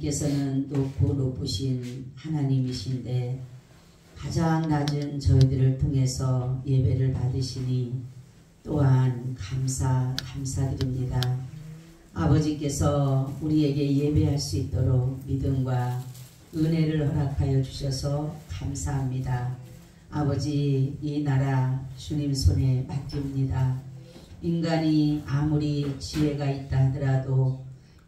하나님께서는 높고 높으신 하나님이신데 가장 낮은 저희들을 통해서 예배를 받으시니 또한 감사드립니다. 아버지께서 우리에게 예배할 수 있도록 믿음과 은혜를 허락하여 주셔서 감사합니다. 아버지, 이 나라 주님 손에 맡깁니다. 인간이 아무리 지혜가 있다 하더라도,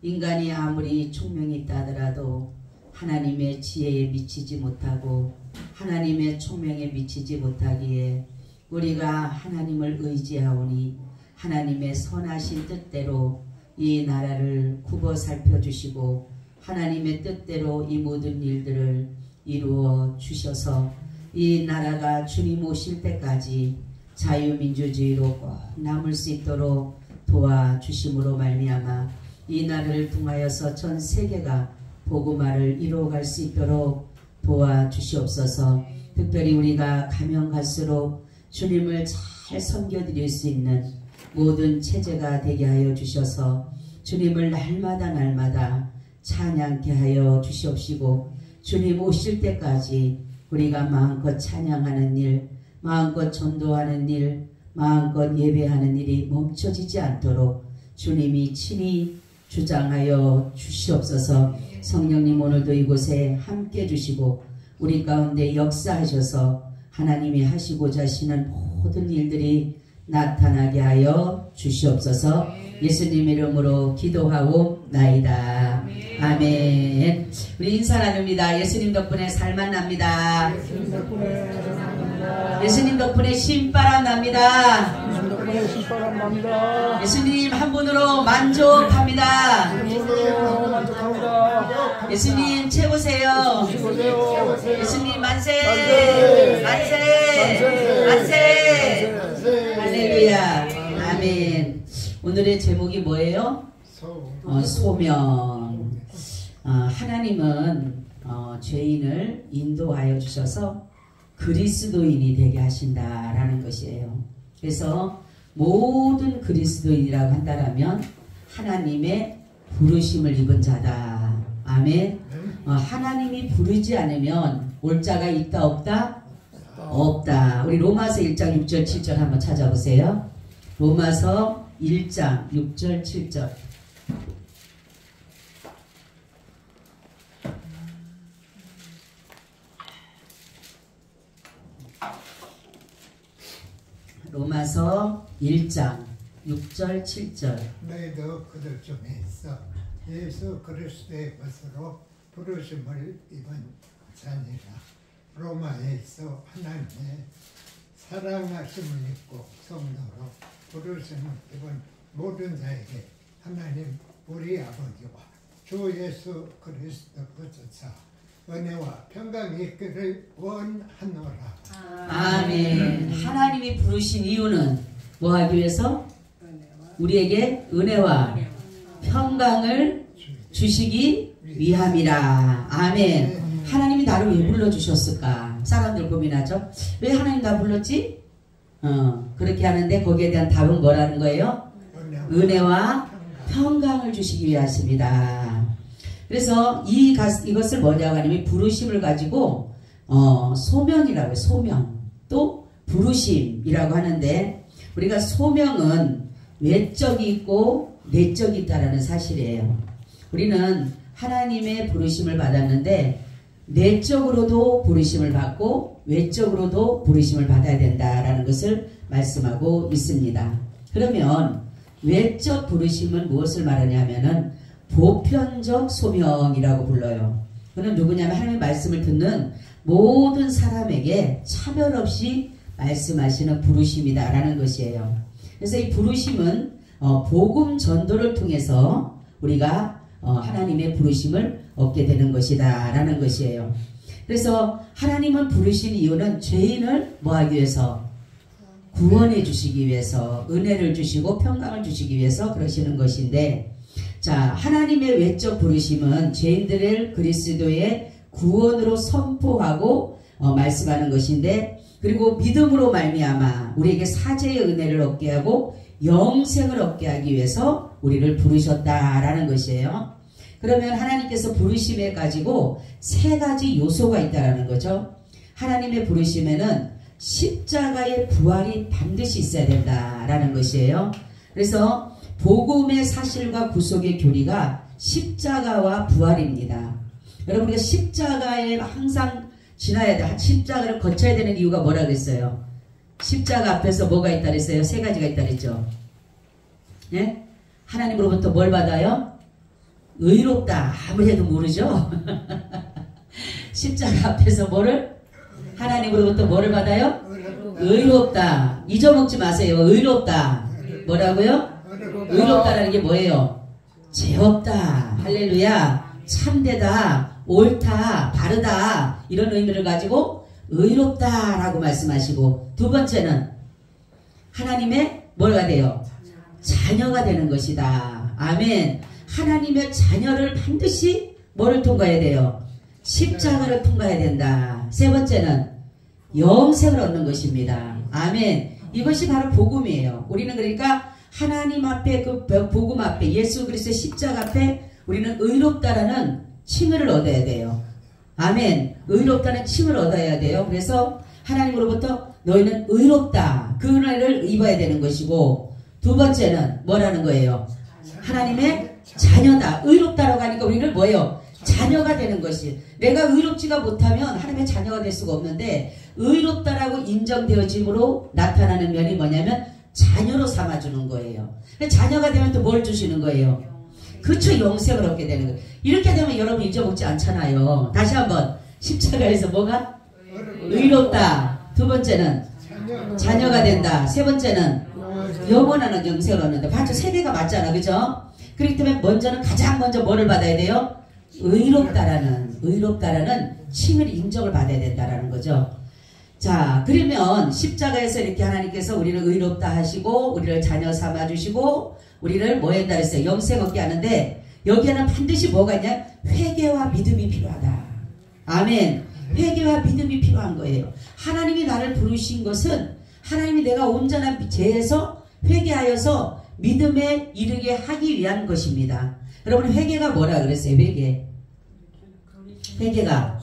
인간이 아무리 총명이 있다 하더라도 하나님의 지혜에 미치지 못하고 하나님의 총명에 미치지 못하기에 우리가 하나님을 의지하오니 하나님의 선하신 뜻대로 이 나라를 굽어 살펴주시고 하나님의 뜻대로 이 모든 일들을 이루어 주셔서 이 나라가 주님 오실 때까지 자유민주주의로 꼭 남을 수 있도록 도와주심으로 말미암아 이 나라를 통하여서 전 세계가 복음화를 이루어갈 수 있도록 도와주시옵소서. 특별히 우리가 가면 갈수록 주님을 잘 섬겨드릴 수 있는 모든 체제가 되게 하여 주셔서 주님을 날마다 찬양케 하여 주시옵시고 주님 오실 때까지 우리가 마음껏 찬양하는 일, 마음껏 전도하는 일, 마음껏 예배하는 일이 멈춰지지 않도록 주님이 친히 주장하여 주시옵소서. 성령님 오늘도 이곳에 함께 해주시고 우리 가운데 역사하셔서 하나님이 하시고자 하시는 모든 일들이 나타나게 하여 주시옵소서. 예수님 이름으로 기도하고 나이다. 아멘. 우리 인사 나눕니다. 예수님 덕분에 살만 납니다. 예수님 덕분에 신바람 납니다. 예수님 한 분으로 만족합니다. 예수님 최고세요. 예수님 만세. 할렐루야. 아멘. 오늘의 제목이 뭐예요? 소명. 하나님은 죄인을 인도하여 주셔서 그리스도인이 되게 하신다라는 것이에요. 그래서 모든 그리스도인이라고 한다라면 하나님의 부르심을 입은 자다. 아멘. 하나님이 부르지 않으면 올 자가 있다 없다? 없다. 우리 로마서 1장 6절 7절 한번 찾아보세요. 로마서 1장 6절 7절. 로마서 1장 6절 7절. 너희도 그들 중에 있어 예수 그리스도의 것으로 부르심을 입은 자니라. 로마에 있어 하나님의 사랑하심을 입고 성도로 부르심을 입은 모든 자에게 하나님 우리 아버지와 주 예수 그리스도 그조차 은혜와 평강이 있기를 원하노라. 아멘. 하나님이 부르신 이유는 뭐 하기 위해서? 우리에게 은혜와 평강을 주시기 위함이라. 아멘. 하나님이 나를 왜 불러주셨을까? 사람들 고민하죠. 왜 하나님 나 불렀지? 그렇게 하는데 거기에 대한 답은 뭐라는 거예요? 은혜와 평강을 주시기 위하십니다. 그래서 이것을 뭐냐고 하냐면 부르심을 가지고 소명이라고 해요. 소명. 또 부르심이라고 하는데 우리가 소명은 외적이 있고 내적이 있다라는 사실이에요. 우리는 하나님의 부르심을 받았는데 내적으로도 부르심을 받고 외적으로도 부르심을 받아야 된다라는 것을 말씀하고 있습니다. 그러면 외적 부르심은 무엇을 말하냐면은 보편적 소명이라고 불러요. 그는 누구냐면 하나님의 말씀을 듣는 모든 사람에게 차별 없이 말씀하시는 부르심이다라는 것이에요. 그래서 이 부르심은 복음 전도를 통해서 우리가 하나님의 부르심을 얻게 되는 것이다 라는 것이에요. 그래서 하나님은 부르신 이유는 죄인을 뭐하기 위해서? 구원해 주시기 위해서, 은혜를 주시고 평강을 주시기 위해서 그러시는 것인데, 자, 하나님의 외적 부르심은 죄인들을 그리스도의 구원으로 선포하고 말씀하는 것인데, 그리고 믿음으로 말미암아 우리에게 사죄의 은혜를 얻게 하고 영생을 얻게 하기 위해서 우리를 부르셨다라는 것이에요. 그러면 하나님께서 부르심에 가지고 세 가지 요소가 있다라는 거죠. 하나님의 부르심에는 십자가의 부활이 반드시 있어야 된다라는 것이에요. 그래서 복음의 사실과 구속의 교리가 십자가와 부활입니다. 여러분, 우리가 십자가에 항상 지나야 돼. 십자가를 거쳐야 되는 이유가 뭐라 그랬어요? 십자가 앞에서 뭐가 있다 그랬어요? 세 가지가 있다 그랬죠. 예? 하나님으로부터 뭘 받아요? 의롭다. 아무리 해도 모르죠? 십자가 앞에서 뭐를? 하나님으로부터 뭐를 받아요? 의롭다. 잊어먹지 마세요. 의롭다. 뭐라고요? 의롭다라는 게 뭐예요? 죄 없다. 할렐루야. 참되다. 옳다. 바르다. 이런 의미를 가지고 의롭다라고 말씀하시고, 두 번째는 하나님의 뭐가 돼요? 자녀가 되는 것이다. 아멘. 하나님의 자녀를 반드시 뭐를 통과해야 돼요? 십자가를 통과해야 된다. 세 번째는 영생을 얻는 것입니다. 아멘. 이것이 바로 복음이에요. 우리는 그러니까 하나님 앞에, 그 복음 앞에, 예수 그리스도의 십자가 앞에 우리는 의롭다라는 칭의를 얻어야 돼요. 아멘. 의롭다는 칭을 얻어야 돼요. 그래서 하나님으로부터 너희는 의롭다. 그 은혜를 입어야 되는 것이고, 두 번째는 뭐라는 거예요? 하나님의 자녀다. 의롭다라고 하니까 우리는 뭐예요? 자녀가 되는 것이. 내가 의롭지가 못하면 하나님의 자녀가 될 수가 없는데, 의롭다라고 인정되어짐으로 나타나는 면이 뭐냐면 자녀로 삼아주는 거예요. 자녀가 되면 또 뭘 주시는 거예요? 그쵸, 영생을 얻게 되는 거예요. 이렇게 되면 여러분 잊어먹지 않잖아요. 다시 한번, 십자가에서 뭐가? 의롭다. 두 번째는 자녀가 된다. 세 번째는 영원한 영생을 얻는다. 맞죠? 세 개가 맞잖아. 그죠? 그렇기 때문에 먼저는, 가장 먼저 뭐를 받아야 돼요? 의롭다라는 칭을, 인정을 받아야 된다라는 거죠. 자, 그러면 십자가에서 이렇게 하나님께서 우리를 의롭다 하시고 우리를 자녀 삼아 주시고 우리를 뭐 한다 했어요? 영생 얻게 하는데, 여기에는 반드시 뭐가 있냐? 회개와 믿음이 필요하다. 아멘. 회개와 믿음이 필요한 거예요. 하나님이 나를 부르신 것은 하나님이 내가 온전한 죄에서 회개하여서 믿음에 이르게 하기 위한 것입니다. 여러분, 회개가 뭐라 그랬어요? 회개가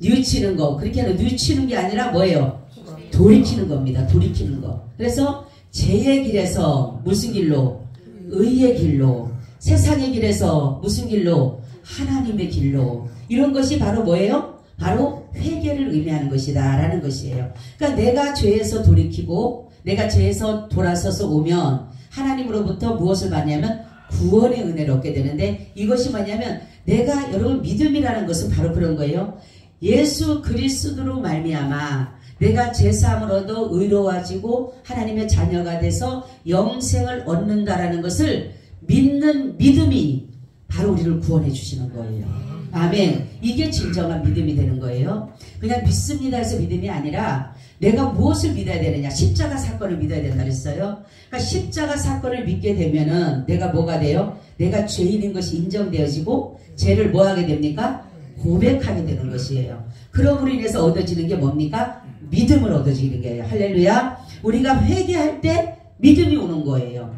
뉘우치는 거. 그렇게 하면 뉘우치는 게 아니라 뭐예요? 돌이키는 겁니다. 돌이키는 거. 그래서 죄의 길에서 무슨 길로? 의의 길로. 세상의 길에서 무슨 길로? 하나님의 길로. 이런 것이 바로 뭐예요? 바로 회개를 의미하는 것이다 라는 것이에요. 그러니까 내가 죄에서 돌이키고 내가 죄에서 돌아서서 오면 하나님으로부터 무엇을 받냐면 구원의 은혜를 얻게 되는데, 이것이 뭐냐면 내가, 여러분, 믿음이라는 것은 바로 그런 거예요. 예수 그리스도로 말미암아 내가 제사함을 얻어 의로워지고 하나님의 자녀가 돼서 영생을 얻는다라는 것을 믿는 믿음이 바로 우리를 구원해 주시는 거예요. 아멘. 이게 진정한 믿음이 되는 거예요. 그냥 믿습니다 해서 믿음이 아니라 내가 무엇을 믿어야 되느냐? 십자가 사건을 믿어야 된다 그랬어요. 그러니까 십자가 사건을 믿게 되면은 내가 뭐가 돼요? 내가 죄인인 것이 인정되어지고 죄를 뭐 하게 됩니까? 고백하게 되는 것이에요. 그럼으로 인해서 얻어지는 게 뭡니까? 믿음을 얻어지는 거예요. 할렐루야. 우리가 회개할 때 믿음이 오는 거예요.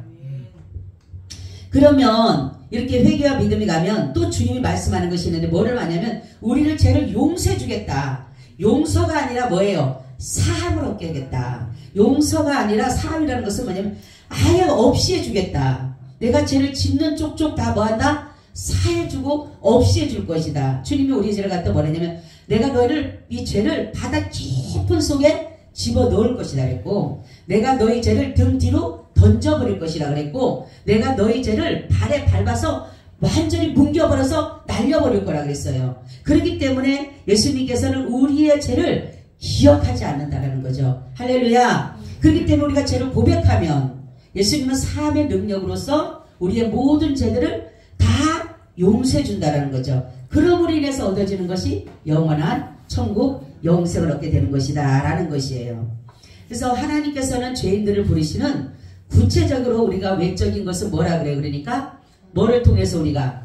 그러면 이렇게 회개와 믿음이 가면 또 주님이 말씀하는 것이 있는데, 뭐를 하냐면 우리를 죄를 용서해 주겠다. 용서가 아니라 뭐예요? 사함을 얻게 하겠다. 용서가 아니라 사함이라는 것은 뭐냐면 아예 없이 해주겠다. 내가 죄를 짓는 쪽쪽 다 뭐한다? 사해주고 없이 해줄 것이다. 주님이 우리 죄를 갖다 뭐라냐면 내가 너희를, 이 죄를 바다 깊은 속에 집어넣을 것이다 그랬고, 내가 너희 죄를 등 뒤로 던져버릴 것이라 그랬고, 내가 너희 죄를 발에 밟아서 완전히 뭉겨버려서 날려버릴 거라 그랬어요. 그렇기 때문에 예수님께서는 우리의 죄를 기억하지 않는다라는 거죠. 할렐루야. 그렇기 때문에 우리가 죄를 고백하면 예수님은 사함의 능력으로서 우리의 모든 죄들을 다 용서해 준다라는 거죠. 그럼으로 인해서 얻어지는 것이 영원한 천국 영생을 얻게 되는 것이다 라는 것이에요. 그래서 하나님께서는 죄인들을 부르시는, 구체적으로 우리가 외적인 것은 뭐라 그래요? 그러니까 뭐를 통해서 우리가,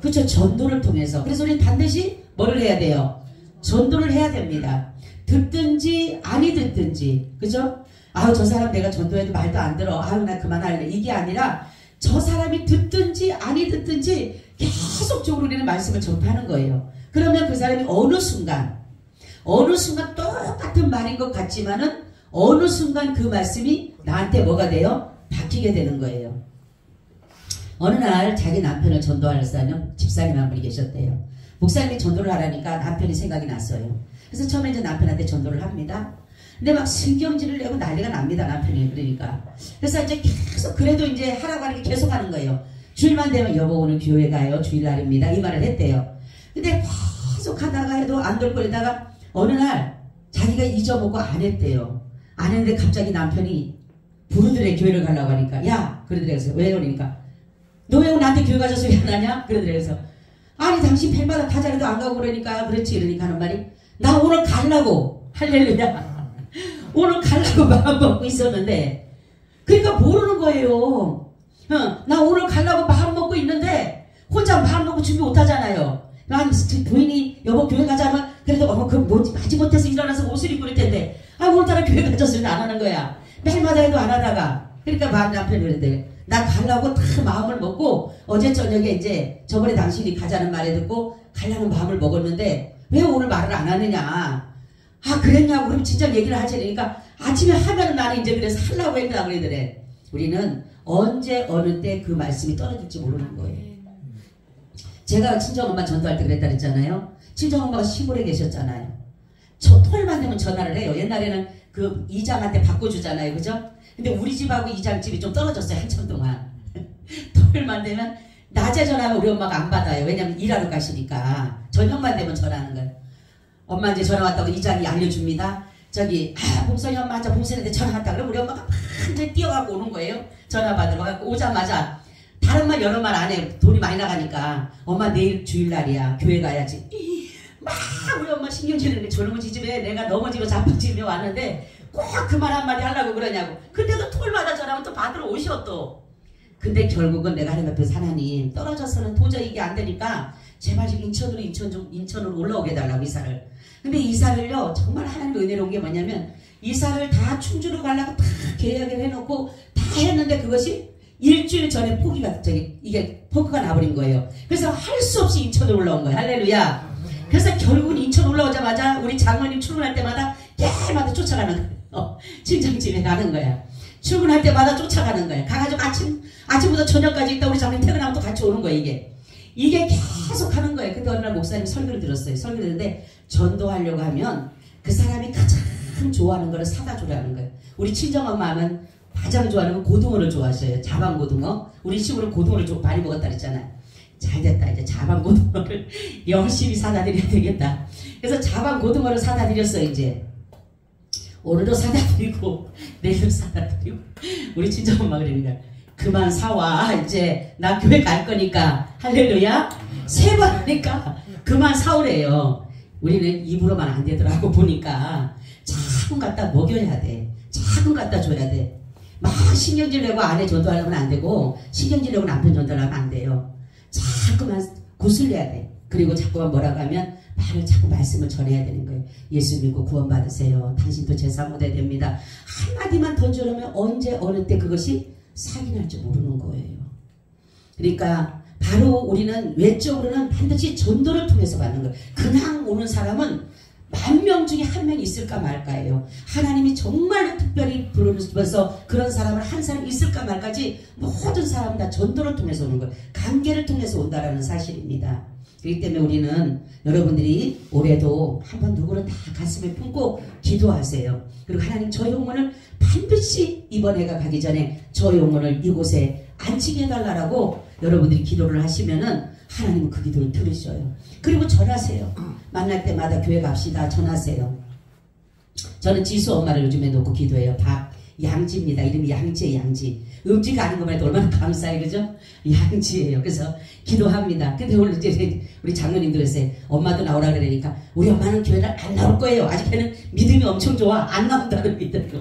그렇죠, 전도를 통해서. 그래서 우리는 반드시 뭐를 해야 돼요? 전도를 해야 됩니다. 듣든지 아니 듣든지, 그죠? 아우, 저 사람 내가 전도해도 말도 안 들어, 아우, 나 그만할래, 이게 아니라 저 사람이 듣든지 아니 듣든지 계속적으로 우리는 말씀을 전파하는 거예요. 그러면 그 사람이 어느 순간 똑같은 말인 것 같지만은 어느 순간 그 말씀이 나한테 뭐가 돼요? 바뀌게 되는 거예요. 어느 날 자기 남편을 전도하는 집사님 한 분이 계셨대요. 목사님이 전도를 하라니까 남편이 생각이 났어요. 그래서 처음에 이제 남편한테 전도를 합니다. 근데 막 신경질을 내고 난리가 납니다, 남편이. 그러니까. 그래서 이제 계속, 그래도 이제 하라고 하는 게 계속 하는 거예요. 주일만 되면 여보 오늘 교회 가요. 주일날입니다. 이 말을 했대요. 근데 계속 하다가 해도 안 될 거리다가 어느 날 자기가 잊어먹고 안 했대요. 안 했는데 갑자기 남편이 부르더래, 교회를 가려고 하니까. 야! 그러더래요. 왜 그러니까. 너 왜 나한테 교회 가서 소리 안 하냐? 그러더래요. 아니 당신 뵐마다 다 잘해도 안 가고 그러니까. 그렇지. 그러니까 하는 말이 나 오늘 가려고. 할렐루야. 오늘 가려고 마음 먹고 있었는데 그러니까 모르는 거예요. 나 오늘 가려고 마음 먹고 있는데 혼자 마음 먹고 준비 못하잖아요. 난 부인이 여보 교회 가자면 그래도 그 뭐지 마지못해서 일어나서 옷을 입고 그럴 텐데 오늘따라 교회 가자 소리는 안 하는 거야. 매일마다 해도 안 하다가 그러니까 남편이 그러는데 나 가려고 다 마음을 먹고 어제 저녁에 이제 저번에 당신이 가자는 말에 듣고 가려는 마음을 먹었는데 왜 오늘 말을 안 하느냐. 그랬냐고. 그럼 진짜 얘기를 하지. 그러니까 아침에 하면은 나는 이제 그래서 하려고 했다 그러더래. 우리는 언제 어느 때 그 말씀이 떨어질지 모르는 거예요. 제가 친정엄마 전도할 때 그랬다 그랬잖아요. 친정엄마가 시골에 계셨잖아요. 토요일만 되면 전화를 해요. 옛날에는 그 이장한테 바꿔주잖아요. 그죠? 근데 우리 집하고 이장집이 좀 떨어졌어요. 한참 동안. 토요일만 되면 낮에 전화하면 우리 엄마가 안 받아요. 왜냐면 일하러 가시니까. 저녁만 되면 전화하는 거예요. 엄마 이제 전화 왔다고 이장이 알려줍니다. 저기 봉선이 엄마 저 봉선이한테 전화 왔다 그러면 우리 엄마가 막 이제 뛰어가고 오는 거예요. 전화 받으러 가고 오자마자 다른 말 여러 말 안 해. 돈이 많이 나가니까 엄마 내일 주일날이야. 교회 가야지. 막 우리 엄마 신경질내는데 저놈의 지집에 내가 넘어지고 자빠지며 왔는데 꼭 그 말 한마디 하려고 그러냐고. 근데도 토요일마다 전화하면 또 받으러 오셔 또. 근데 결국은 내가 하나님 앞에서 하나님 떨어져서는 도저히 이게 안 되니까 제발 지금 인천으로 올라오게 해달라고 이사를. 근데 이사를요 정말 하나님 은혜로 온 게 뭐냐면 이사를 다 충주로 가려고 다 계약을 해놓고 다 했는데 그것이 일주일 전에 이게 포크가 나버린 거예요. 그래서 할 수 없이 인천으로 올라온 거예요. 할렐루야. 그래서 결국은 인천 올라오자마자 우리 장모님 출근할 때마다 깨마다 쫓아가는 거예요. 친정집에 가는 거야. 출근할 때마다 쫓아가는 거예요. 가가지고 아침부터 저녁까지 있다 우리 장모님 퇴근하면 또 같이 오는 거예요. 이게 계속 하는 거예요. 근데 어느 날 목사님 설교를 들었어요. 설교를 듣는데 전도하려고 하면 그 사람이 가장 좋아하는 거를 사다 주라는 거예요. 우리 친정엄마 하면 가장 좋아하는 건 고등어를 좋아하셔요. 자반고등어. 우리 시골은 고등어를 좀 많이 먹었다 그랬잖아요. 잘됐다. 이제 자반고등어를 열심히 사다 드려야 되겠다. 그래서 자반고등어를 사다 드렸어요. 이제 오늘도 사다 드리고 내일도 사다 드리고 우리 친정엄마 그러니까 그만 사와. 이제 나 교회 갈 거니까. 할렐루야. 세 번 하니까 그만 사오래요. 우리는 입으로만 안 되더라고 보니까 자꾸 갖다 먹여야 돼. 자꾸 갖다 줘야 돼. 막 신경질 내고 아내 전도하려면 안 되고 신경질 내고 남편 전도하려면 안 돼요. 자꾸만 구슬려야 돼. 그리고 자꾸만 뭐라고 하면 자꾸 말씀을 전해야 되는 거예요. 예수 믿고 구원 받으세요. 당신도 제사 못해야 됩니다. 한마디만 던져놓으면 언제 어느 때 그것이 사기 날 줄 모르는 거예요. 그러니까 바로 우리는 외적으로는 반드시 전도를 통해서 받는 거예요. 그냥 오는 사람은 10,000명 중에 한 명 있을까 말까예요. 하나님이 정말 특별히 부르셔서 그런 사람을 한 사람 있을까 말까지 모든 사람은 다 전도를 통해서 오는 거예요. 관계를 통해서 온다라는 사실입니다. 그렇기 때문에 우리는 여러분들이 올해도 한번 누구를 다 가슴에 품고 기도하세요. 그리고 하나님 저 영혼을 반드시 이번 해가 가기 전에 저 영혼을 이곳에 안치게 해달라고 여러분들이 기도를 하시면은 하나님은 그 기도를 들으셔요. 그리고 전하세요. 만날 때마다 교회 갑시다. 전하세요. 저는 지수 엄마를 요즘에 놓고 기도해요. 양지입니다. 이름이 양지예요. 양지. 음지가 아닌 것만 해도 얼마나 감사해. 그죠? 양지예요. 그래서 기도합니다. 근데 오늘 이제 우리 장로님들 그랬어요. 엄마도 나오라 그러니까 우리 엄마는 교회를 안 나올 거예요. 아직 걔는 믿음이 엄청 좋아. 안 나온다는 믿음으로.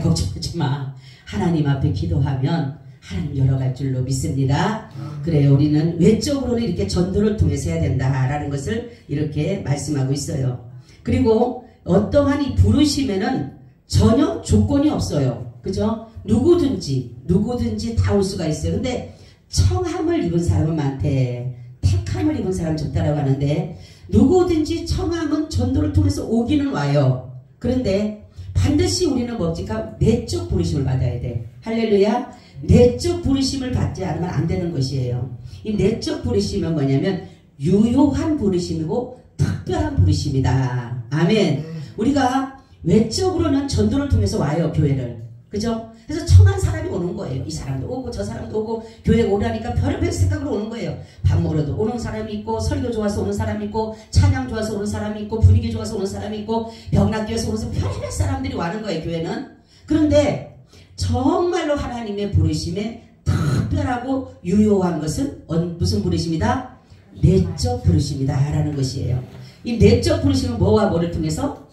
걱정하지 마. 하나님 앞에 기도하면 하나님 열어갈 줄로 믿습니다. 그래요. 우리는 외적으로는 이렇게 전도를 통해서 해야 된다라는 것을 이렇게 말씀하고 있어요. 그리고 어떠한 이 부르심에는 전혀 조건이 없어요. 그죠? 누구든지 다 올 수가 있어요. 근데 청함을 입은 사람은 많대. 택함을 입은 사람은 적다라고 하는데 누구든지 청함은 전도를 통해서 오기는 와요. 그런데 반드시 우리는 뭡니까? 내적 부르심을 받아야 돼. 할렐루야. 내적 부르심을 받지 않으면 안 되는 것이에요. 이 내적 부르심은 뭐냐면 유효한 부르심이고 특별한 부르심이다. 아멘. 우리가 외적으로는 전도를 통해서 와요. 교회를. 그죠? 그래서 청한 사람이 오는 거예요. 이 사람도 오고 저 사람도 오고 교회 오라니까 별의별 생각으로 오는 거예요. 밥 먹으러도 오는 사람이 있고 설교 좋아서 오는 사람이 있고 찬양 좋아서 오는 사람이 있고 분위기 좋아서 오는 사람이 있고 병낫기에서 오는 사람 별의별 사람들이 와는 거예요. 교회는. 그런데 정말로 하나님의 부르심에 특별하고 유효한 것은 무슨 부르심이다? 내적 부르심이다 라는 것이에요. 이 내적 부르심은 뭐와 뭐를 통해서?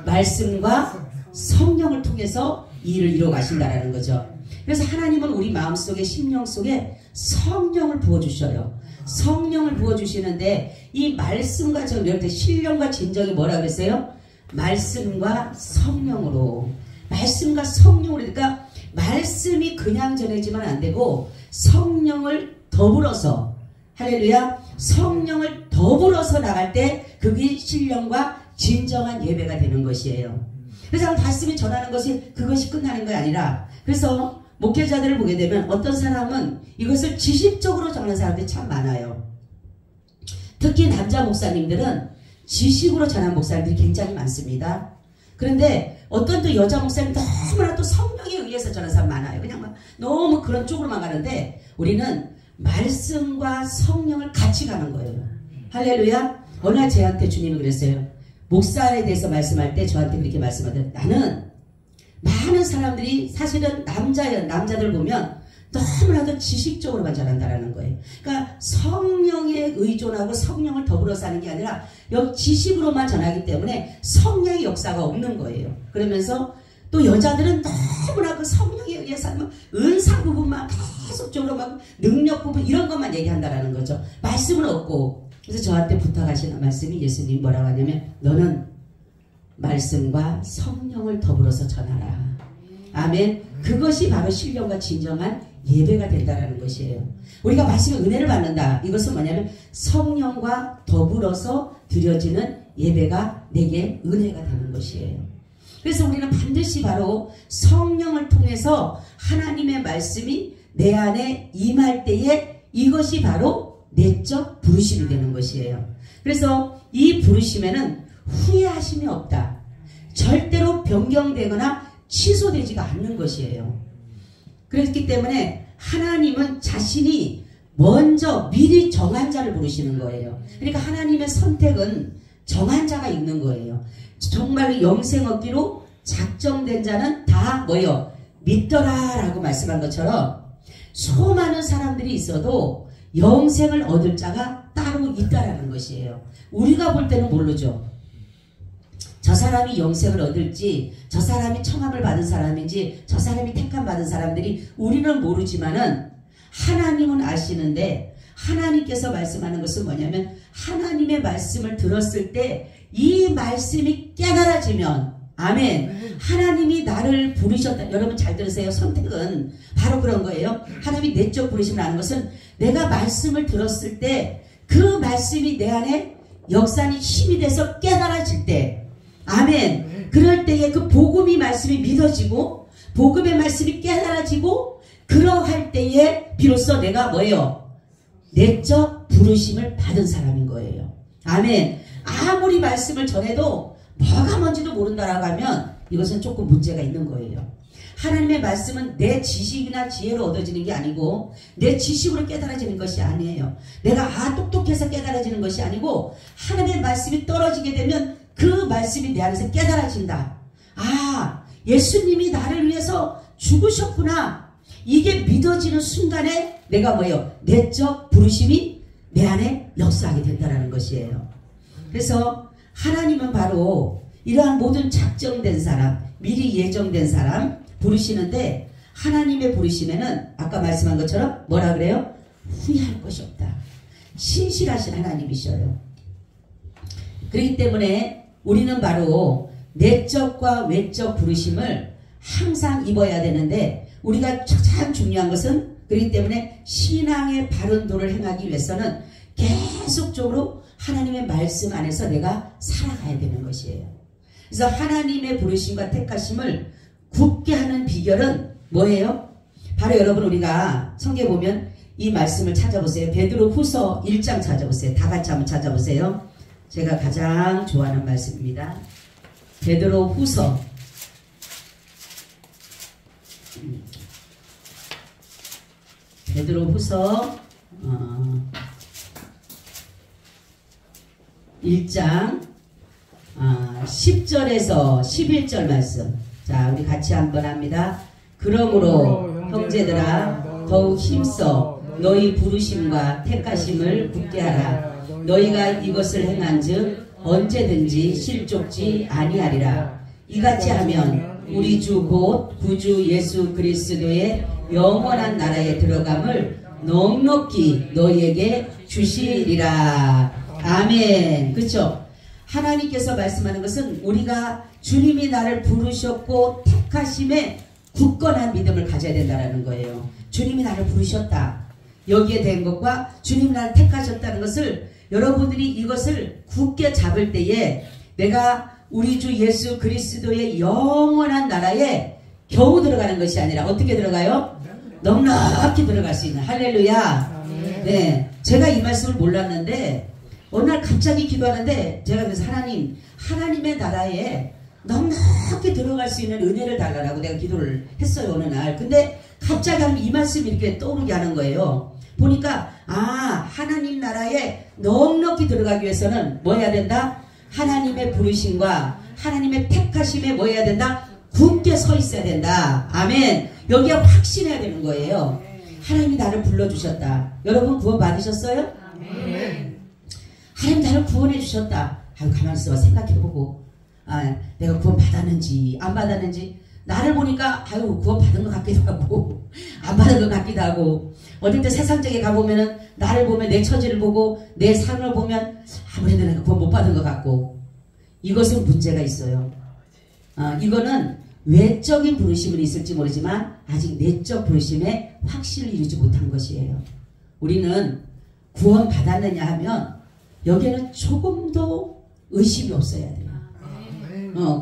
말씀과 성령을 통해서 일을 이루어 가신다라는 거죠. 그래서 하나님은 우리 마음속에 심령 속에 성령을 부어주셔요. 성령을 부어주시는데 이 말씀과 이렇게 신령과 진정이 뭐라 그랬어요? 말씀과 성령으로. 말씀과 성령으로. 그러니까 말씀이 그냥 전해지면 안 되고 성령을 더불어서 할렐루야 성령을 더불어서 나갈 때 그게 신령과 진정한 예배가 되는 것이에요. 그래서 말씀이 전하는 그것이 끝나는 게 아니라 그래서 목회자들을 보게 되면 어떤 사람은 이것을 지식적으로 전하는 사람들이 참 많아요. 특히 남자 목사님들은 지식으로 전하는 목사님들이 굉장히 많습니다. 그런데 어떤 또 여자 목사님 너무나 또 성령에 의해서 전하는 사람 많아요. 그냥 막 너무 그런 쪽으로만 가는데 우리는 말씀과 성령을 같이 가는 거예요. 할렐루야. 어느 날 저한테 주님이 그랬어요. 목사에 대해서 말씀할 때 저한테 그렇게 말씀하더라고요. 나는 많은 사람들이 사실은 남자들 보면 너무나도 지식적으로만 전한다라는 거예요. 그러니까 성령에 의존하고 성령을 더불어서 하는 게 아니라 지식으로만 전하기 때문에 성령의 역사가 없는 거예요. 그러면서 또 여자들은 너무나 그 성령에 의해서 하면 은사 부분만 계속적으로 막 능력 부분 이런 것만 얘기한다라는 거죠. 말씀은 없고. 그래서 저한테 부탁하시는 말씀이 예수님이 뭐라고 하냐면 너는 말씀과 성령을 더불어서 전하라. 아멘. 그것이 바로 신령과 진정한 예배가 된다라는 것이에요. 우리가 말씀의 은혜를 받는다. 이것은 뭐냐면 성령과 더불어서 드려지는 예배가 내게 은혜가 되는 것이에요. 그래서 우리는 반드시 바로 성령을 통해서 하나님의 말씀이 내 안에 임할 때에 이것이 바로 내적 부르심이 되는 것이에요. 그래서 이 부르심에는 후회하심이 없다. 절대로 변경되거나 취소되지가 않는 것이에요. 그렇기 때문에 하나님은 자신이 먼저 미리 정한 자를 부르시는 거예요. 그러니까 하나님의 선택은 정한 자가 있는 거예요. 정말 영생 얻기로 작정된 자는 다 뭐예요? 믿더라 라고 말씀한 것처럼 수많은 사람들이 있어도 영생을 얻을 자가 따로 있다라는 것이에요. 우리가 볼 때는 모르죠. 저 사람이 영생을 얻을지 저 사람이 청함을 받은 사람인지 저 사람이 택함 받은 사람들이 우리는 모르지만은 하나님은 아시는데 하나님께서 말씀하는 것은 뭐냐면 하나님의 말씀을 들었을 때 이 말씀이 깨달아지면 아멘. 하나님이 나를 부르셨다. 여러분 잘 들으세요. 선택은 바로 그런 거예요. 하나님이 내적 부르심을 아는 것은 내가 말씀을 들었을 때 그 말씀이 내 안에 역사니 힘이 돼서 깨달아질 때 아멘. 그럴 때에 그 복음이 말씀이 믿어지고 복음의 말씀이 깨달아지고 그러할 때에 비로소 내가 뭐예요? 내적 부르심을 받은 사람인 거예요. 아멘. 아무리 말씀을 전해도 뭐가 뭔지도 모른다라고 하면 이것은 조금 문제가 있는 거예요. 하나님의 말씀은 내 지식이나 지혜로 얻어지는 게 아니고 내 지식으로 깨달아지는 것이 아니에요. 내가 똑똑해서 깨달아지는 것이 아니고 하나님의 말씀이 떨어지게 되면 그 말씀이 내 안에서 깨달아진다. 예수님이 나를 위해서 죽으셨구나. 이게 믿어지는 순간에 내가 뭐예요? 내적 부르심이 내 안에 역사하게 된다는 것이에요. 그래서 하나님은 바로 이러한 모든 작정된 사람, 미리 예정된 사람 부르시는데 하나님의 부르심에는 아까 말씀한 것처럼 뭐라 그래요? 후회할 것이 없다. 신실하신 하나님이셔요. 그렇기 때문에 우리는 바로 내적과 외적 부르심을 항상 입어야 되는데 우리가 가장 중요한 것은 그렇기 때문에 신앙의 바른 도를 행하기 위해서는 계속적으로 하나님의 말씀 안에서 내가 살아가야 되는 것이에요. 그래서 하나님의 부르심과 택하심을 굳게 하는 비결은 뭐예요? 바로 여러분 우리가 성경에 보면 이 말씀을 찾아보세요. 베드로 후서 1장 찾아보세요. 다 같이 한번 찾아보세요. 제가 가장 좋아하는 말씀입니다. 베드로 후서 1장 10절에서 11절 말씀. 자, 우리 같이 한번 합니다. 그러므로 형제들아 더욱 힘써 너희 부르심과 택하심을 굳게 하라. 너희가 이것을 행한즉 언제든지 실족지 아니하리라. 이같이 하면 우리 주 곧 구주 예수 그리스도의 영원한 나라에 들어감을 넉넉히 너희에게 주시리라. 아멘. 그렇죠? 하나님께서 말씀하는 것은 우리가 주님이 나를 부르셨고 택하심에 굳건한 믿음을 가져야 된다는 거예요. 주님이 나를 부르셨다. 여기에 된 것과 주님이 나를 택하셨다는 것을 여러분들이 이것을 굳게 잡을 때에 내가 우리 주 예수 그리스도의 영원한 나라에 겨우 들어가는 것이 아니라 어떻게 들어가요? 넉넉히 들어갈 수 있는. 할렐루야. 네, 제가 이 말씀을 몰랐는데 어느 날 갑자기 기도하는데 제가 그래서 하나님의 나라에 넉넉히 들어갈 수 있는 은혜를 달라고 내가 기도를 했어요. 어느 날. 근데 갑자기 하나님 이 말씀이 이렇게 떠오르게 하는 거예요. 보니까 하나님 나라에 넉넉히 들어가기 위해서는 뭐 해야 된다? 하나님의 부르심과 하나님의 택하심에 뭐 해야 된다? 굳게 서 있어야 된다. 아멘. 여기에 확신해야 되는 거예요. 하나님이 나를 불러주셨다. 여러분 구원 받으셨어요? 아멘. 하나님 나를 구원해 주셨다. 가만히 있어 생각해보고 내가 구원 받았는지 안 받았는지 나를 보니까 구원 받은 것 같기도 하고 안 받은 것 같기도 하고 어떨 때 세상적에 가보면은 나를 보면 내 처지를 보고 내 삶을 보면 아무래도 내가 구원 못 받은 것 같고 이것은 문제가 있어요. 이거는 외적인 부르심은 있을지 모르지만 아직 내적 부르심에 확신을 이루지 못한 것이에요. 우리는 구원 받았느냐 하면 여기에는 조금도 의심이 없어야 돼요.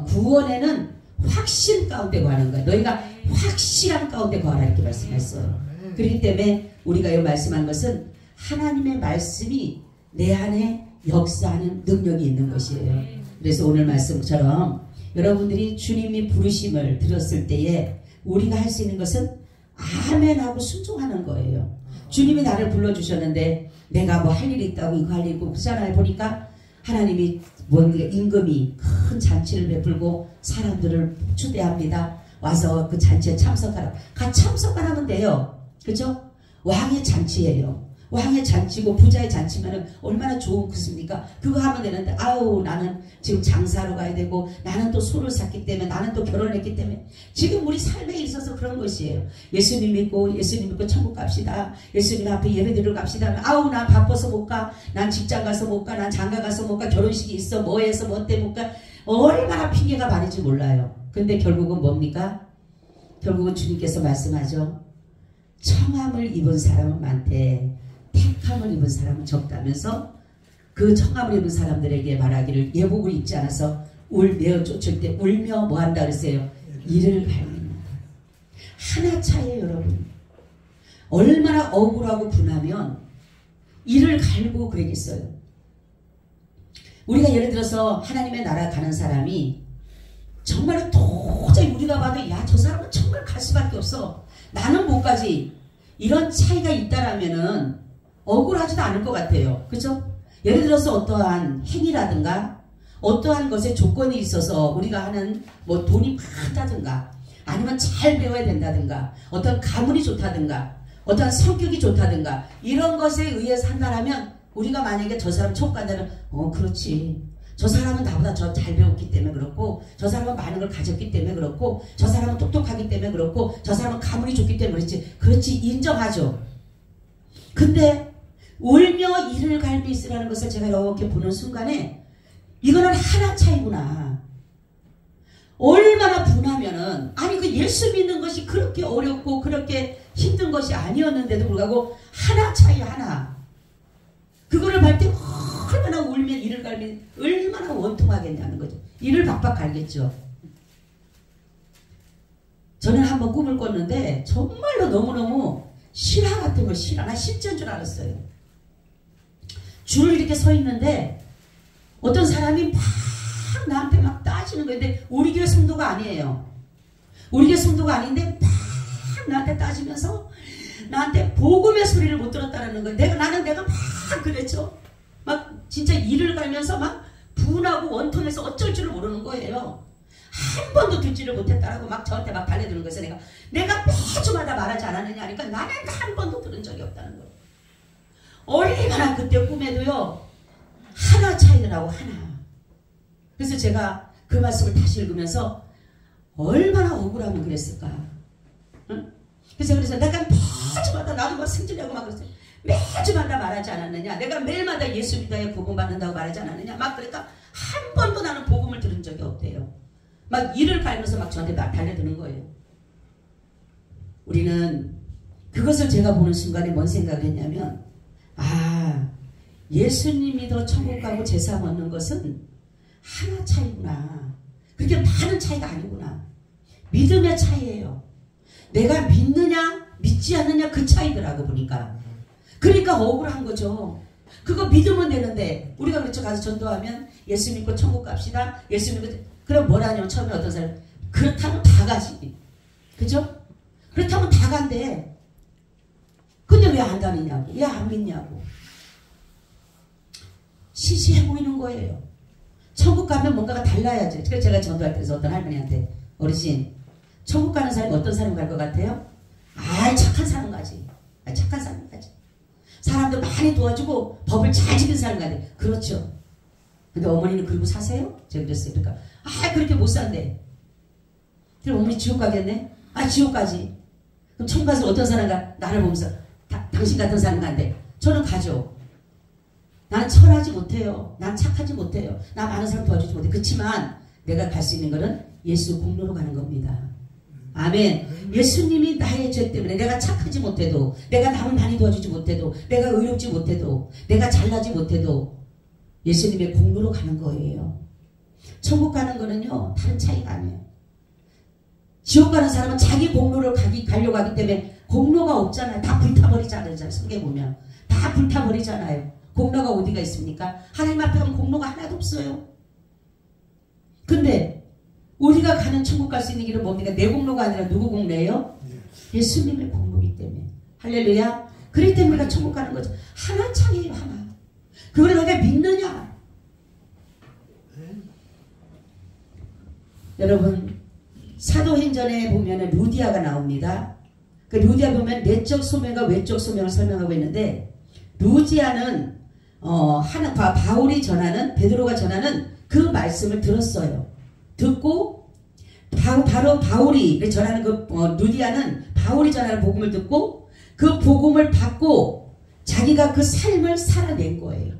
구원에는 확신 가운데 거하는 거예요. 너희가 확실한 가운데 거하라 이렇게 말씀했어요. 그렇기 때문에 우리가 이 말씀한 것은 하나님의 말씀이 내 안에 역사하는 능력이 있는 것이에요. 그래서 오늘 말씀처럼 여러분들이 주님이 부르심을 들었을 때에 우리가 할 수 있는 것은 아멘하고 순종하는 거예요. 주님이 나를 불러주셨는데 내가 뭐 할 일이 있다고 이거 할 일이 있고 그렇잖아요. 보니까 하나님이 임금이 큰 잔치를 베풀고 사람들을 초대합니다. 와서 그 잔치에 참석하라. 참석하라면 돼요. 그죠? 왕의 잔치예요. 왕의 잔치고 부자의 잔치면은 얼마나 좋은 것입니까? 그거 하면 되는데 나는 지금 장사로 가야 되고 나는 또 소를 샀기 때문에 나는 또 결혼했기 때문에 지금 우리 삶에 있어서 그런 것이에요. 예수님 믿고 천국 갑시다. 예수님 앞에 예배 드리러 갑시다. 난 바빠서 못 가. 난 직장 가서 못 가. 난 장가 가서 못 가. 결혼식이 있어. 뭐 해서 뭐 때문에 못 가. 얼마나 핑계가 많은지 몰라요. 근데 결국은 뭡니까? 결국은 주님께서 말씀하죠. 청함을 입은 사람은 많대. 택함을 입은 사람은 적다면서 그 청함을 입은 사람들에게 말하기를 예복을 입지 않아서 울며 쫓을 때 울며 뭐한다 그랬어요? 이를 갈린다. 하나 차이에요 여러분. 얼마나 억울하고 분하면 이를 갈고 그러겠어요. 우리가 예를 들어서 하나님의 나라 가는 사람이 정말 도저히 우리가 봐도 저 사람은 정말 갈 수밖에 없어. 나는 못 가지. 이런 차이가 있다라면은 억울하지도 않을 것 같아요. 그죠? 예를 들어서 어떠한 행위라든가 어떠한 것에 조건이 있어서 우리가 하는 뭐 돈이 많다든가 아니면 잘 배워야 된다든가 어떤 가문이 좋다든가 어떠한 성격이 좋다든가 이런 것에 의해서 한다라면 우리가 만약에 저 사람 촉간다면 그렇지. 저 사람은 나보다 잘 배웠기 때문에 그렇고 저 사람은 많은 걸 가졌기 때문에 그렇고 저 사람은 똑똑하기 때문에 그렇고 저 사람은 가문이 좋기 때문에 그렇지 인정하죠. 근데 울며 이를 갈며 있으라는 것을 제가 이렇게 보는 순간에 이거는 하나 차이구나. 얼마나 분하면은, 아니 그 예수 믿는 것이 그렇게 어렵고 그렇게 힘든 것이 아니었는데도 불구하고 하나 차이 하나. 그거를 볼 때 얼마나 울면 이를 갈면 얼마나 원통하겠냐는 거죠. 이를 박박 갈겠죠. 저는 한번 꿈을 꿨는데 정말로 너무너무 실화 같은 거, 실화. 나 실제인 줄 알았어요. 줄을 이렇게 서 있는데 어떤 사람이 막 나한테 막 따지는 거예요. 근데 우리 교회 성도가 아니에요. 우리 교회 성도가 아닌데 막 나한테 따지면서 나한테 복음의 소리를 못 들었다는 거예요. 나는 내가 막 그랬죠. 막 진짜 이를 갈면서 막 분하고 원통해서 어쩔 줄을 모르는 거예요. 한 번도 듣지를 못했다라고 막 저한테 막 달래드는 거예요. 내가 매주마다 말하지 않았느냐 하니까 나는 한 번도 들은 적이 없다는 거예요. 얼마나 그때 꿈에도요 하나 차이더라고, 하나. 그래서 제가 그 말씀을 다시 읽으면서 얼마나 억울하면 그랬을까. 응? 그래서 내가 매주마다 나도 막 승질내고 막 그랬어요. 매주마다 말하지 않았느냐, 내가 매일마다 예수 믿어야 복음 받는다고 말하지 않았느냐, 막 그러니까 한 번도 나는 복음을 들은 적이 없대요. 막 이를 갈면서 막 저한테 막 달려드는 거예요. 우리는 그것을 제가 보는 순간에 뭔 생각을 했냐면, 아, 예수님이 더 천국 가고 제사함 얻는 것은 하나 차이구나. 그렇게 많은 차이가 아니구나. 믿음의 차이예요. 내가 믿느냐 믿지 않느냐 그 차이더라고 보니까. 그러니까 억울한 거죠. 그거 믿으면 되는데 우리가 그렇죠. 가서 전도하면 예수 믿고 천국 갑시다. 예수 믿고, 그럼 뭐라냐면 처음에 어떤 사람, 그렇다면 다 가지. 그죠? 그렇다면 다 간대. 근데 왜 안 다니냐고, 왜 안 믿냐고. 시시해 보이는 거예요. 천국 가면 뭔가가 달라야죠. 그래서 제가 전도할 때서 어떤 할머니한테, 어르신, 천국 가는 사람이 어떤 사람 갈 것 같아요? 아, 착한 사람 가지. 아, 착한 사람 가지. 사람들 많이 도와주고 법을 잘 지킨 사람 가지. 그렇죠. 근데 어머니는 그러고 사세요? 제가 그랬어요. 그러니까 아, 그렇게 못 산대. 그럼 어머니 지옥 가겠네? 아, 지옥 가지. 그럼 천국 가서 어떤 사람 가? 나를 보면서 당신 같은 사람 간대. 저는 가죠. 난 철하지 못해요. 난 착하지 못해요. 나 많은 사람 도와주지 못해. 그렇지만 내가 갈 수 있는 것은 예수 공로로 가는 겁니다. 아멘. 예수님이 나의 죄 때문에 내가 착하지 못해도, 내가 남을 많이 도와주지 못해도, 내가 의롭지 못해도, 내가 잘나지 못해도 예수님의 공로로 가는 거예요. 천국 가는 거는요 다른 차이가 아니에요. 지옥 가는 사람은 자기 공로를 가려고 하기 때문에 공로가 없잖아요. 다 불타버리잖아요. 성경에 보면 다 불타버리잖아요. 공로가 어디가 있습니까? 하나님 앞에 가면 공로가 하나도 없어요. 근데 우리가 가는 천국 갈 수 있는 길은 뭡니까? 내 공로가 아니라 누구 공로예요? 예수님의 공로이기 때문에. 할렐루야. 그렇기 때문에 우리가 천국 가는 거죠. 하나 차이에요, 하나. 그걸 너가 믿느냐? 여러분, 사도행전에 보면 루디아가 나옵니다. 그 루디아 보면 내적 소명과 외적 소명을 설명하고 있는데, 루디아는 바울이 전하는, 베드로가 전하는 그 말씀을 들었어요. 듣고 바로 바울이 전하는 루디아는 바울이 전하는 복음을 듣고 그 복음을 받고 자기가 그 삶을 살아낸 거예요.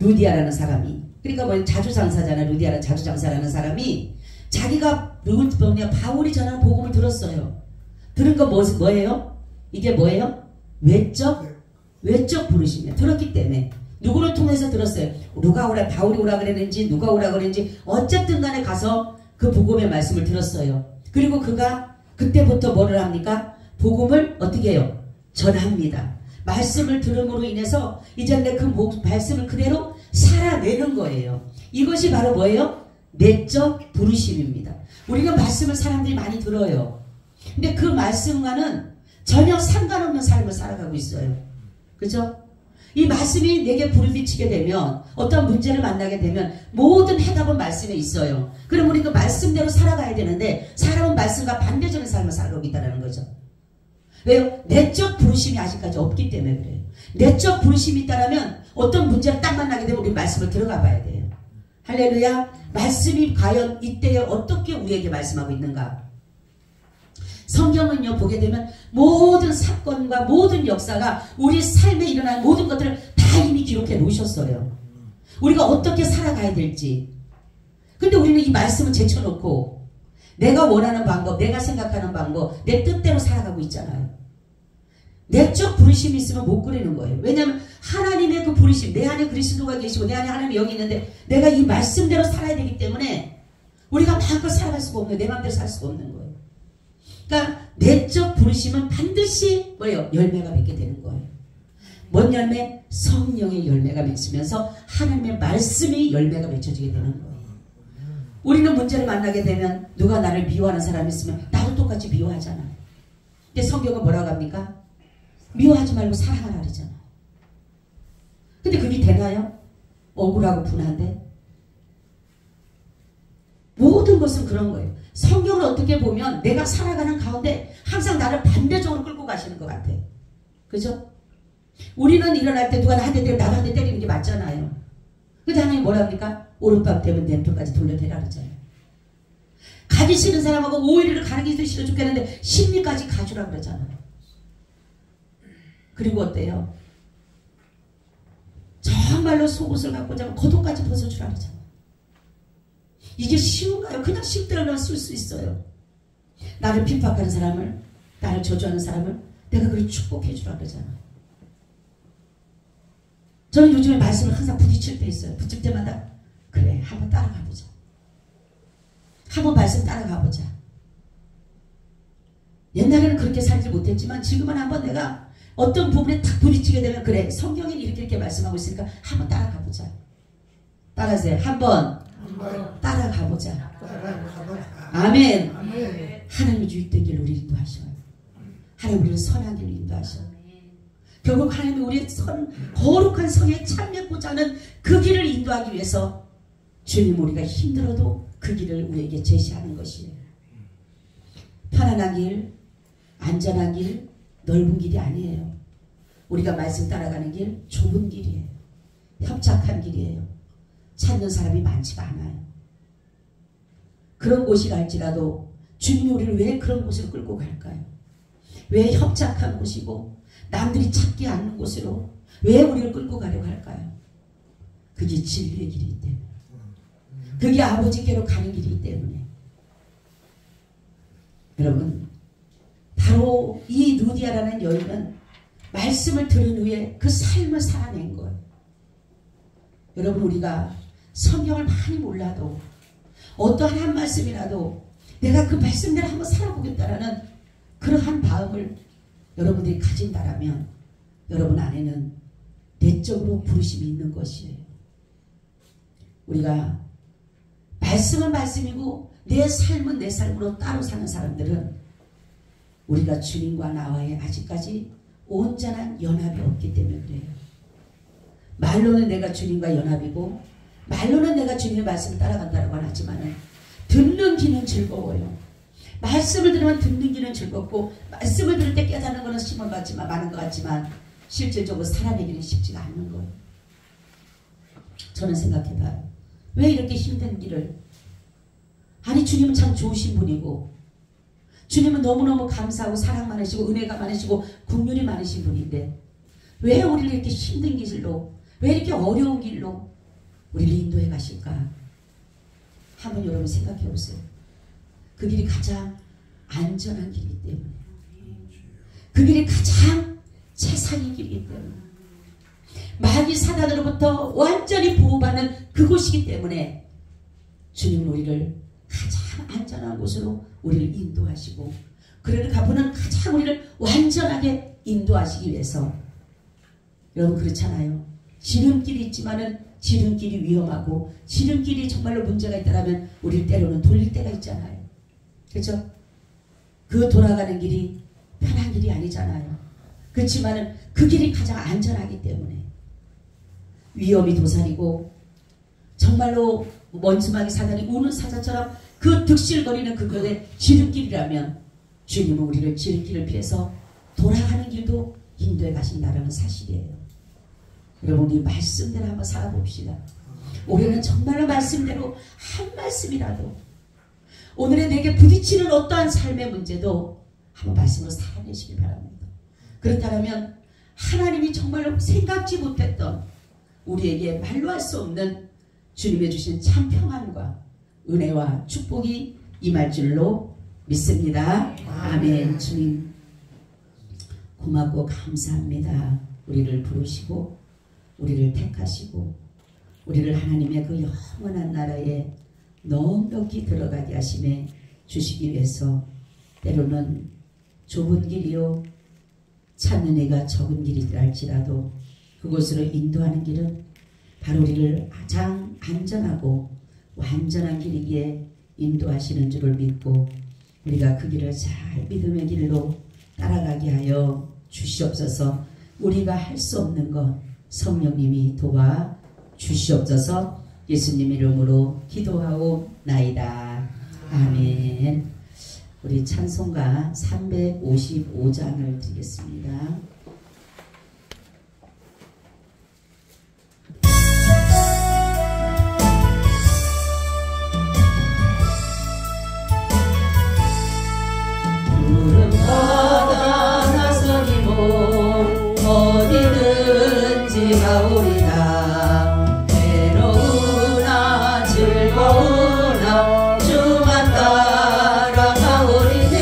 루디아라는 사람이. 그러니까 뭐 자주장사잖아. 루디아라는 자주장사라는 사람이 자기가 바울이 전하는 복음을 들었어요. 들은 거 뭐예요? 이게 뭐예요? 외적 부르심이에요. 들었기 때문에. 누구를 통해서 들었어요? 바울이 오라 그랬는지 누가 오라 그랬는지 어쨌든 간에 가서 그 복음의 말씀을 들었어요. 그리고 그가 그때부터 뭐를 합니까? 복음을 어떻게 해요? 전합니다. 말씀을 들음으로 인해서 이제 내 그 말씀을 그대로 살아내는 거예요. 이것이 바로 뭐예요? 내적 부르심입니다. 우리가 말씀을 사람들이 많이 들어요. 근데 그 말씀과는 전혀 상관없는 삶을 살아가고 있어요. 그죠? 이 말씀이 내게 부르짖히게 되면, 어떤 문제를 만나게 되면 모든 해답은 말씀에 있어요. 그럼 우리 그 말씀대로 살아가야 되는데 사람은 말씀과 반대적인 삶을 살아가고 있다는 거죠. 왜요? 내적 부르심이 아직까지 없기 때문에 그래요. 내적 부르심이 있다면 어떤 문제를 딱 만나게 되면 우리 말씀을 들어가 봐야 돼요. 할렐루야. 말씀이 과연 이때에 어떻게 우리에게 말씀하고 있는가? 성경은요, 보게 되면 모든 사건과 모든 역사가 우리 삶에 일어난 모든 것들을 다 이미 기록해 놓으셨어요. 우리가 어떻게 살아가야 될지. 근데 근데 우리는 이 말씀을 제쳐놓고 내가 원하는 방법, 내가 생각하는 방법, 내 뜻대로 살아가고 있잖아요. 내적 부르심이 있으면 못 그리는 거예요. 왜냐하면 하나님의 그 부르심, 내 안에 그리스도가 계시고 내 안에 하나님이 여기 있는데 내가 이 말씀대로 살아야 되기 때문에 우리가 마음껏 살아갈 수가 없는, 내 마음대로 살 수가 없는 거예요. 그러니까 내적 부르심은 반드시 뭐예요? 열매가 맺게 되는 거예요. 뭔 열매? 성령의 열매가 맺으면서 하나님의 말씀이 열매가 맺혀지게 되는 거예요. 우리는 문제를 만나게 되면 누가 나를 미워하는 사람이 있으면 나도 똑같이 미워하잖아요. 근데 성경은 뭐라고 합니까? 미워하지 말고 사랑하라 그러잖아요. 근데 그게 되나요? 억울하고 분한데? 모든 것은 그런 거예요. 성경을 어떻게 보면 내가 살아가는 가운데 항상 나를 반대쪽으로 끌고 가시는 것 같아요. 그죠? 우리는 일어날 때 누가 나한테 때리면 나도 한 대 때리는 게 맞잖아요. 근데 하나님 뭐라 합니까? 오른밤 되면 왼쪽까지 돌려대라 그러잖아요. 가기 싫은 사람하고 오히려 가는 게 싫어 죽겠는데 심리까지 가주라 그러잖아요. 그리고 어때요? 정말로 속옷을 갖고 자면 겉옷까지 벗어주라 그러잖아요. 이게 쉬운가요? 그냥 쉽더라도 쓸 수 있어요. 나를 핍박하는 사람을, 나를 저주하는 사람을 내가 그렇게 축복해 주라 그러잖아요. 저는 요즘에 말씀을 항상 부딪힐 때 있어요. 부딪힐 때마다 그래, 한번 따라가보자. 한번 말씀 따라가보자. 옛날에는 그렇게 살지 못했지만 지금은 한번 내가 어떤 부분에 탁 부딪히게 되면 그래, 성경이 이렇게 말씀하고 있으니까 한번 따라가보자. 따라하세요. 한번 따라가보자. 아멘. 하나님의 주익된 길로 우리 인도하셔요. 하나님 우리를 선한 길로 인도하셔요. 결국 하나님이 우리의 거룩한 성에 참여하고자 하는 그 길을 인도하기 위해서 주님 우리가 힘들어도 그 길을 우리에게 제시하는 것이에요. 편안한 길, 안전한 길, 넓은 길이 아니에요. 우리가 말씀 따라가는 길, 좁은 길이에요. 협착한 길이에요. 찾는 사람이 많지가 않아요. 그런 곳이랄지라도 주님이 우리를 왜 그런 곳으로 끌고 갈까요? 왜 협착한 곳이고 남들이 찾기 않는 곳으로 왜 우리를 끌고 가려고 할까요? 그게 진리의 길이기 때문에, 그게 아버지께로 가는 길이기 때문에. 여러분, 바로 이 루디아라는 여인은 말씀을 들은 후에 그 삶을 살아낸 거예요. 여러분, 우리가 성경을 많이 몰라도 어떠한 한 말씀이라도 내가 그 말씀대로 한번 살아보겠다라는 그러한 마음을 여러분들이 가진다라면 여러분 안에는 내적으로 부르심이 있는 것이에요. 우리가 말씀은 말씀이고 내 삶은 내 삶으로 따로 사는 사람들은 우리가 주님과 나와의 아직까지 온전한 연합이 없기 때문에 그래요. 말로는 내가 주님과 연합이고 말로는 내가 주님의 말씀을 따라간다고 하지만 듣는 귀는 즐거워요. 말씀을 들으면 듣는 귀는 즐겁고 말씀을 들을 때 깨닫는 것은 시험을 받지만 많은 것 같지만 실질적으로 살아내기는 쉽지가 않는 거예요. 저는 생각해봐요. 왜 이렇게 힘든 길을, 아니 주님은 참 좋으신 분이고 주님은 너무너무 감사하고 사랑 많으시고 은혜가 많으시고 긍휼이 많으신 분인데 왜 우리를 이렇게 힘든 길로, 왜 이렇게 어려운 길로 우리를 인도해 가실까? 한번 여러분 생각해 보세요. 그 길이 가장 안전한 길이기 때문에, 그 길이 가장 최상의 길이기 때문에, 마귀 사단으로부터 완전히 보호받는 그곳이기 때문에 주님은 우리를 가장 안전한 곳으로 우리를 인도하시고 그를 가보는 가장 우리를 완전하게 인도하시기 위해서. 여러분 그렇잖아요. 지름길이 있지만은 지름길이 위험하고 지름길이 정말로 문제가 있다면 우리를 때로는 돌릴 때가 있잖아요. 그렇죠? 그 돌아가는 길이 편한 길이 아니잖아요. 그렇지만은 그 길이 가장 안전하기 때문에 위험이 도살이고 정말로 원수마귀 사단이 우는 사자처럼 그 득실거리는 그것의 지름길이라면 주님은 우리를 지름길을 피해서 돌아가는 길도 인도해 가신다는 사실이에요. 여러분 우리 말씀대로 한번 살아봅시다. 올해는 정말로 말씀대로 한 말씀이라도 오늘의 내게 부딪히는 어떠한 삶의 문제도 한번 말씀으로 살아내시기 바랍니다. 그렇다면 하나님이 정말로 생각지 못했던 우리에게 말로 할 수 없는 주님의 주신 참 평안과 은혜와 축복이 임할 줄로 믿습니다. 아멘. 주님 고맙고 감사합니다. 우리를 부르시고 우리를 택하시고 우리를 하나님의 그 영원한 나라에 넉넉히 들어가게 하심에 주시기 위해서 때로는 좁은 길이요 찾는 이가 적은 길이라 할지라도 그곳으로 인도하는 길은 바로 우리를 가장 안전하고 완전한 길이기에 인도하시는 줄을 믿고 우리가 그 길을 잘 믿음의 길로 따라가게 하여 주시옵소서. 우리가 할 수 없는 것 성령님이 도와 주시옵소서. 예수님 이름으로 기도하옵나이다. 아멘. 우리 찬송가 355장을 드리겠습니다. 어디든지 가오리다. 외로우나 즐거우나 주만 따라 가오리니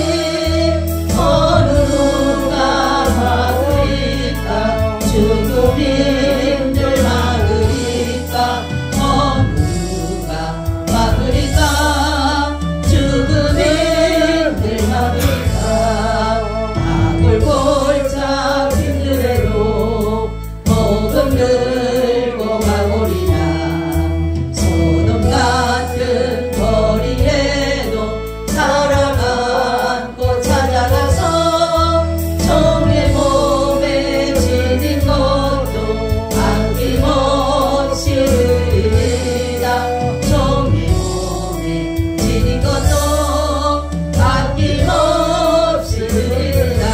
어느 누가 막으리까 죽음이 힘들 막으리까 어느 누가 막으리까 죽음이 힘들 막으리까 골골짝 힘들어도 복음 들고 가오리나 소돔 같은 거리에도 사람 안고 찾아가서 종의 몸에 지닌 것도 아낌없이 드리리다. 종의 몸에 지닌 것도 아낌없이 드리리다.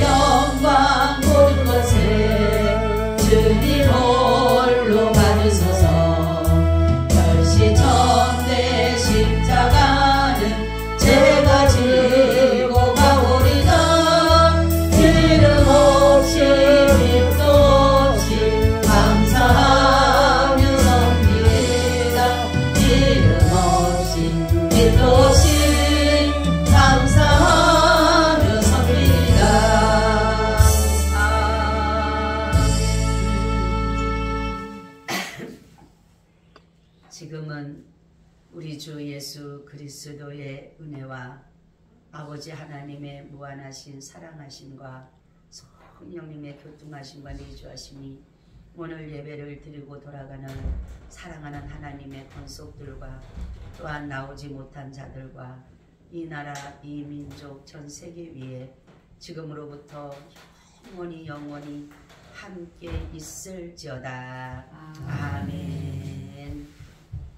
영광 모든 것에 주님 홀로 받으소서. 멸시정대 십자가는 제가 지고 가오리다. 이름 없이 빛도 없이 감사하며 섬기리다. 이름 없이 빛도 없이 감사하며 섬기리다. 지금은 우리 주 예수 그리스도의 은혜와 아버지 하나님의 무한하신 사랑하심과 성령님의 교통하심과 내주하심이 오늘 예배를 드리고 돌아가는 사랑하는 하나님의 권속들과 또한 나오지 못한 자들과 이 나라 이 민족 전 세계 위에 지금으로부터 영원히 함께 있을지어다. 아멘.